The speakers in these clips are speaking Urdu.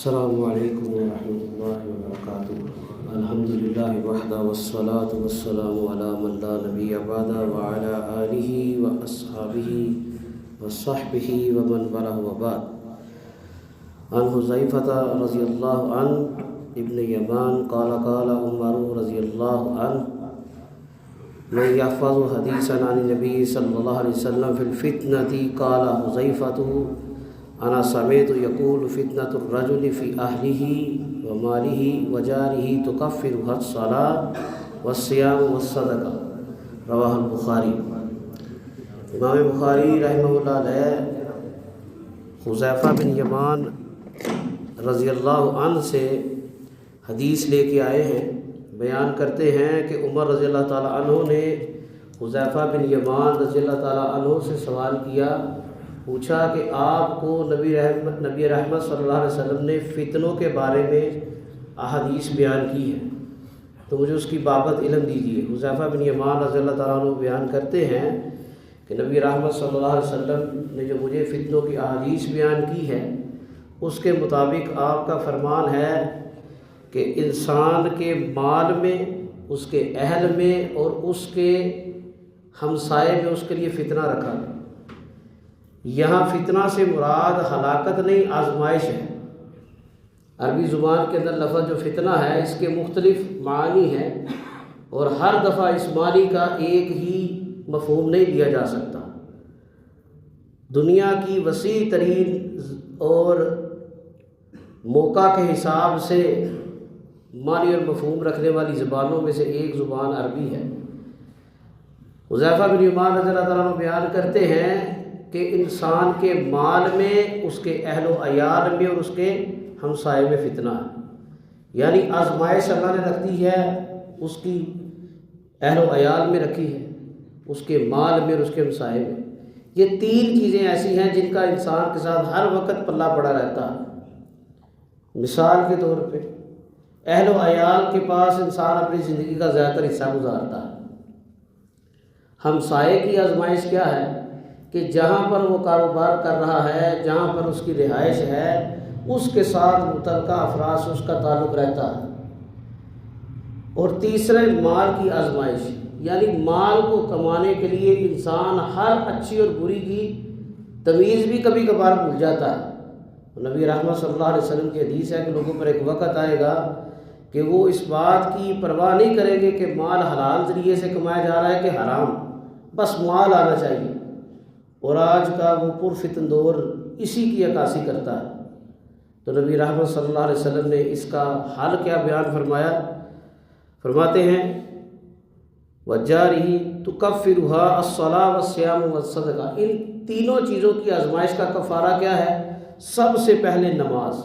السلام علیکم ورحمۃ اللہ وبرکاتہ۔ الحمدللہ وحدہ والصلاة والسلام علی من لا نبی بعدہ وعلی آلہ واصحابہ وصحبہ ومن والہ وبعد۔ عن حذیفہ رضی اللہ عنہ ابن یمان قال قال عمر رضی اللہ عنہ من یحفظ حدیثا عن النبی صلی اللہ علیہ وسلم فی الفتنة قال حذیفہ انا سمعت یقول فتنة الرجل فی اہلہ ومالہ وجارہ تکفرها الصلاة والصیام والصدقہ، رواہ البخاری۔ امام بخاری رحمہ اللہ علیہ حذیفہ بن یمان رضی اللہ عنہ سے حدیث لے کے آئے ہیں۔ بیان کرتے ہیں کہ عمر رضی اللہ تعالیٰ عنہ نے حذیفہ بن یمان رضی اللہ تعالیٰ عنہ سے سوال کیا، پوچھا کہ آپ کو نبی رحمت صلی اللہ علیہ وسلم نے فتنوں کے بارے میں احادیث بیان کی ہے تو مجھے اس کی بابت علم دیجیے۔ حذیفہ بن یمان رضی اللہ تعالیٰ عنہ بیان کرتے ہیں کہ نبی رحمت صلی اللہ علیہ وسلم نے جو مجھے فتنوں کی احادیث بیان کی ہے اس کے مطابق آپ کا فرمان ہے کہ انسان کے مال میں، اس کے اہل میں اور اس کے ہمسائے میں اس کے لیے فتنہ رکھا ہے۔ یہاں فتنہ سے مراد ہلاکت نہیں، آزمائش ہے۔ عربی زبان کے اندر لفظ جو فتنہ ہے اس کے مختلف معنی ہیں اور ہر دفعہ اس معنی کا ایک ہی مفہوم نہیں لیا جا سکتا۔ دنیا کی وسیع ترین اور موقع کے حساب سے معنی اور مفہوم رکھنے والی زبانوں میں سے ایک زبان عربی ہے۔ حذیفہ بن یمان رضی اللہ تعالیٰ عنہ بیان کرتے ہیں کہ انسان کے مال میں، اس کے اہل و عیال میں اور اس کے ہمسائے میں فتنہ ہے، یعنی آزمائش اللہ نے رکھ دی ہے، اس کی اہل و عیال میں رکھی ہے، اس کے مال میں اور اس کے ہمسائے میں۔ یہ تین چیزیں ایسی ہیں جن کا انسان کے ساتھ ہر وقت پلہ پڑا رہتا ہے۔ مثال کے طور پہ اہل و عیال کے پاس انسان اپنی زندگی کا زیادہ تر حصہ گزارتا ہے۔ ہمسائے کی آزمائش کیا ہے کہ جہاں پر وہ کاروبار کر رہا ہے، جہاں پر اس کی رہائش ہے، اس کے ساتھ متعلقہ افراد سے اس کا تعلق رہتا ہے۔ اور تیسرے مال کی آزمائش، یعنی مال کو کمانے کے لیے انسان ہر اچھی اور بری کی تمیز بھی کبھی کبھار بھول جاتا ہے۔ نبی رحمت صلی اللہ علیہ وسلم کی حدیث ہے کہ لوگوں پر ایک وقت آئے گا کہ وہ اس بات کی پرواہ نہیں کریں گے کہ مال حلال ذریعے سے کمایا جا رہا ہے کہ حرام، بس مال آنا چاہیے۔ اور آج کا وہ پرفتن دور اسی کی عکاسی کرتا ہے۔ تو نبی رحمت صلی اللہ علیہ وسلم نے اس کا حل کیا بیان فرمایا؟ فرماتے ہیں وَجَارِهِ تُكَفِّرُهَا الصَّلَاةُ وَالصِّيَامُ وَالصَّدَقَةُ۔ ان تینوں چیزوں کی آزمائش کا کفارہ کیا ہے؟ سب سے پہلے نماز۔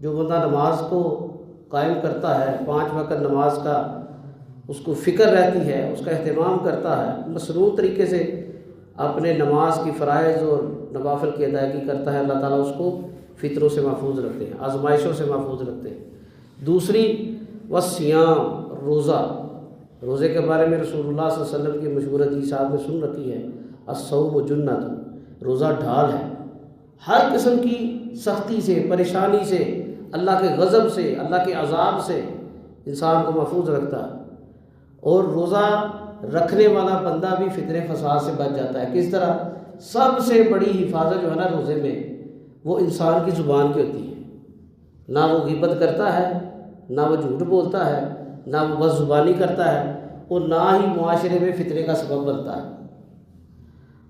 جو بندہ نماز کو قائم کرتا ہے، 5 وقت نماز کا اس کو فکر رہتی ہے، اس کا اہتمام کرتا ہے، مسنون طریقے سے اپنے نماز کی فرائض اور نوافل کی ادائیگی کرتا ہے، اللہ تعالیٰ اس کو فطروں سے محفوظ رکھتے ہیں، آزمائشوں سے محفوظ رکھتے ہیں۔ دوسری والصیام، روزہ۔ روزے کے بارے میں رسول اللہ صلی اللہ علیہ وسلم کی مشہور حدیث آپ نے سن رکھی ہے، الصوم جنۃ، روزہ ڈھال ہے، ہر قسم کی سختی سے، پریشانی سے، اللہ کے غضب سے، اللہ کے عذاب سے انسان کو محفوظ رکھتا ہے۔ اور روزہ رکھنے والا بندہ بھی فتنے فساد سے بچ جاتا ہے۔ کس طرح؟ سب سے بڑی حفاظت جو ہے نا روزے میں، وہ انسان کی زبان کی ہوتی ہے۔ نہ وہ غیبت کرتا ہے، نہ وہ جھوٹ بولتا ہے، نہ وہ بد زبانی کرتا ہے، اور نہ ہی معاشرے میں فتنے کا سبب بنتا ہے۔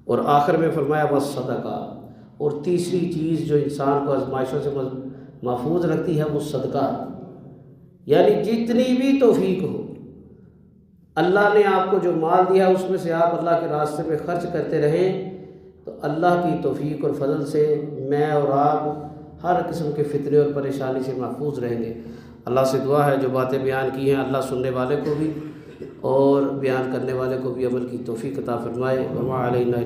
اور آخر میں فرمایا والصدقہ، اور تیسری چیز جو انسان کو آزمائشوں سے محفوظ رکھتی ہے وہ صدقہ، یعنی جتنی بھی توفیق ہو، اللہ نے آپ کو جو مال دیا اس میں سے آپ اللہ کے راستے میں خرچ کرتے رہیں تو اللہ کی توفیق اور فضل سے میں اور آپ ہر قسم کے فتنے اور پریشانی سے محفوظ رہیں گے۔ اللہ سے دعا ہے جو باتیں بیان کی ہیں اللہ سننے والے کو بھی اور بیان کرنے والے کو بھی عمل کی توفیق عطا فرمائے۔ وما علینا